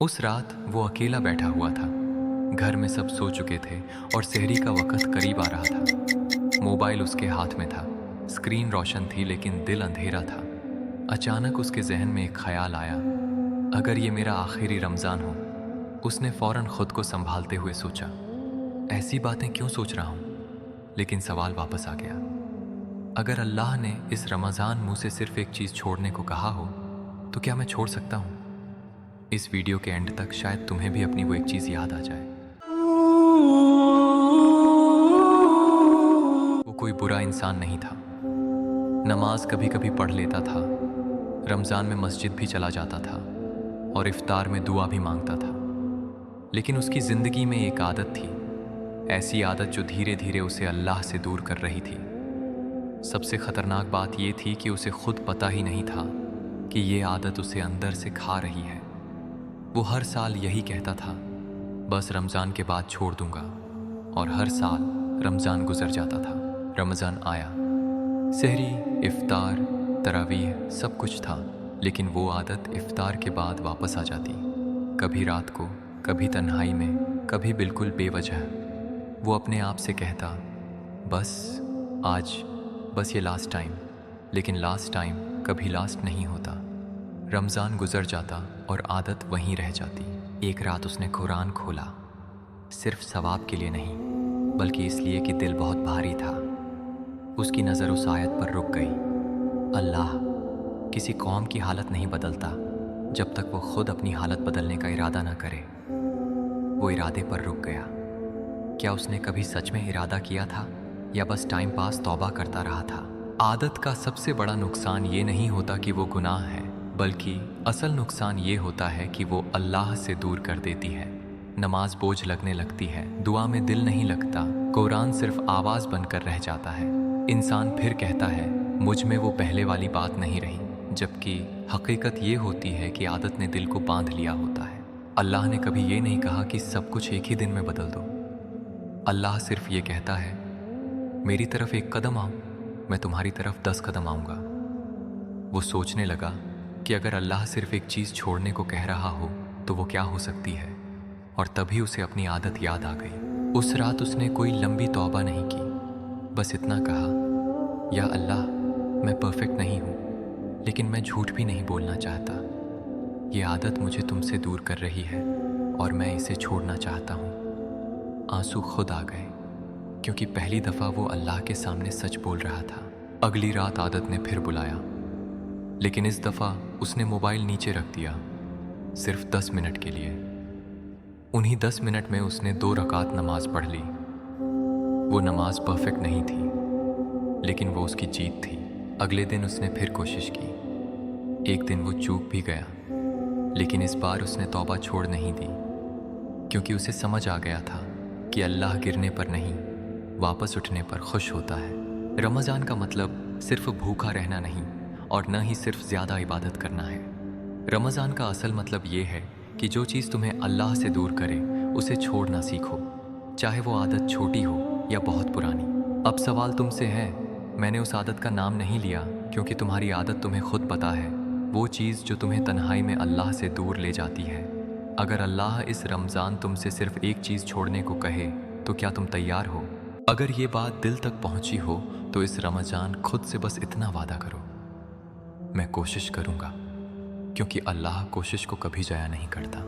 उस रात वो अकेला बैठा हुआ था। घर में सब सो चुके थे और सहरी का वक्त करीब आ रहा था। मोबाइल उसके हाथ में था। स्क्रीन रोशन थी लेकिन दिल अंधेरा था। अचानक उसके जहन में एक ख्याल आया, अगर ये मेरा आखिरी रमज़ान हो। उसने फौरन खुद को संभालते हुए सोचा, ऐसी बातें क्यों सोच रहा हूँ। लेकिन सवाल वापस आ गया, अगर अल्लाह ने इस रमज़ान मुझसे सिर्फ एक चीज़ छोड़ने को कहा हो तो क्या मैं छोड़ सकता हूँ। इस वीडियो के एंड तक शायद तुम्हें भी अपनी वो एक चीज़ याद आ जाए। वो कोई बुरा इंसान नहीं था। नमाज कभी कभी पढ़ लेता था, रमज़ान में मस्जिद भी चला जाता था और इफ्तार में दुआ भी मांगता था। लेकिन उसकी ज़िंदगी में एक आदत थी, ऐसी आदत जो धीरे धीरे उसे अल्लाह से दूर कर रही थी। सबसे ख़तरनाक बात यह थी कि उसे खुद पता ही नहीं था कि ये आदत उसे अंदर से खा रही है। वो हर साल यही कहता था, बस रमज़ान के बाद छोड़ दूंगा। और हर साल रमज़ान गुजर जाता था, रमज़ान आया, सहरी, इफ्तार, तरावीह सब कुछ था, लेकिन वो आदत इफ्तार के बाद वापस आ जाती। कभी रात को, कभी तन्हाई में, कभी बिल्कुल बेवजह। वो अपने आप से कहता, बस आज, बस ये लास्ट टाइम। लेकिन लास्ट टाइम कभी लास्ट नहीं होता। रमज़ान गुजर जाता और आदत वहीं रह जाती। एक रात उसने कुरान खोला, सिर्फ सवाब के लिए नहीं बल्कि इसलिए कि दिल बहुत भारी था। उसकी नज़र उस आयत पर रुक गई, अल्लाह किसी कौम की हालत नहीं बदलता जब तक वो खुद अपनी हालत बदलने का इरादा ना करे। वो इरादे पर रुक गया। क्या उसने कभी सच में इरादा किया था या बस टाइम पास तौबा करता रहा था। आदत का सबसे बड़ा नुकसान ये नहीं होता कि वो गुनाह है, बल्कि असल नुकसान ये होता है कि वो अल्लाह से दूर कर देती है। नमाज बोझ लगने लगती है, दुआ में दिल नहीं लगता, कुरान सिर्फ आवाज़ बनकर रह जाता है। इंसान फिर कहता है, मुझ में वो पहले वाली बात नहीं रही, जबकि हकीकत ये होती है कि आदत ने दिल को बांध लिया होता है। अल्लाह ने कभी ये नहीं कहा कि सब कुछ एक ही दिन में बदल दो। अल्लाह सिर्फ ये कहता है, मेरी तरफ एक कदम आओ, मैं तुम्हारी तरफ 10 कदम आऊँगा। वो सोचने लगा कि अगर अल्लाह सिर्फ एक चीज़ छोड़ने को कह रहा हो तो वो क्या हो सकती है। और तभी उसे अपनी आदत याद आ गई। उस रात उसने कोई लंबी तौबा नहीं की, बस इतना कहा, या अल्लाह मैं परफेक्ट नहीं हूँ, लेकिन मैं झूठ भी नहीं बोलना चाहता। ये आदत मुझे तुमसे दूर कर रही है और मैं इसे छोड़ना चाहता हूँ। आंसू खुद आ गए, क्योंकि पहली दफ़ा वो अल्लाह के सामने सच बोल रहा था। अगली रात आदत ने फिर बुलाया, लेकिन इस दफ़ा उसने मोबाइल नीचे रख दिया, सिर्फ 10 मिनट के लिए। उन्हीं 10 मिनट में उसने 2 रकात नमाज पढ़ ली। वो नमाज परफेक्ट नहीं थी, लेकिन वो उसकी जीत थी। अगले दिन उसने फिर कोशिश की। एक दिन वो चूक भी गया, लेकिन इस बार उसने तौबा छोड़ नहीं दी, क्योंकि उसे समझ आ गया था कि अल्लाह गिरने पर नहीं, वापस उठने पर खुश होता है। रमज़ान का मतलब सिर्फ भूखा रहना नहीं और न ही सिर्फ ज़्यादा इबादत करना है। रमज़ान का असल मतलब ये है कि जो चीज़ तुम्हें अल्लाह से दूर करे उसे छोड़ना सीखो, चाहे वो आदत छोटी हो या बहुत पुरानी। अब सवाल तुमसे है, मैंने उस आदत का नाम नहीं लिया क्योंकि तुम्हारी आदत तुम्हें खुद पता है, वो चीज़ जो तुम्हें तन्हाई में अल्लाह से दूर ले जाती है। अगर अल्लाह इस रमज़ान तुमसे सिर्फ एक चीज़ छोड़ने को कहे तो क्या तुम तैयार हो? अगर ये बात दिल तक पहुंची हो तो इस रमज़ान खुद से बस इतना वादा करो, मैं कोशिश करूंगा, क्योंकि अल्लाह कोशिश को कभी ज़ाया नहीं करता।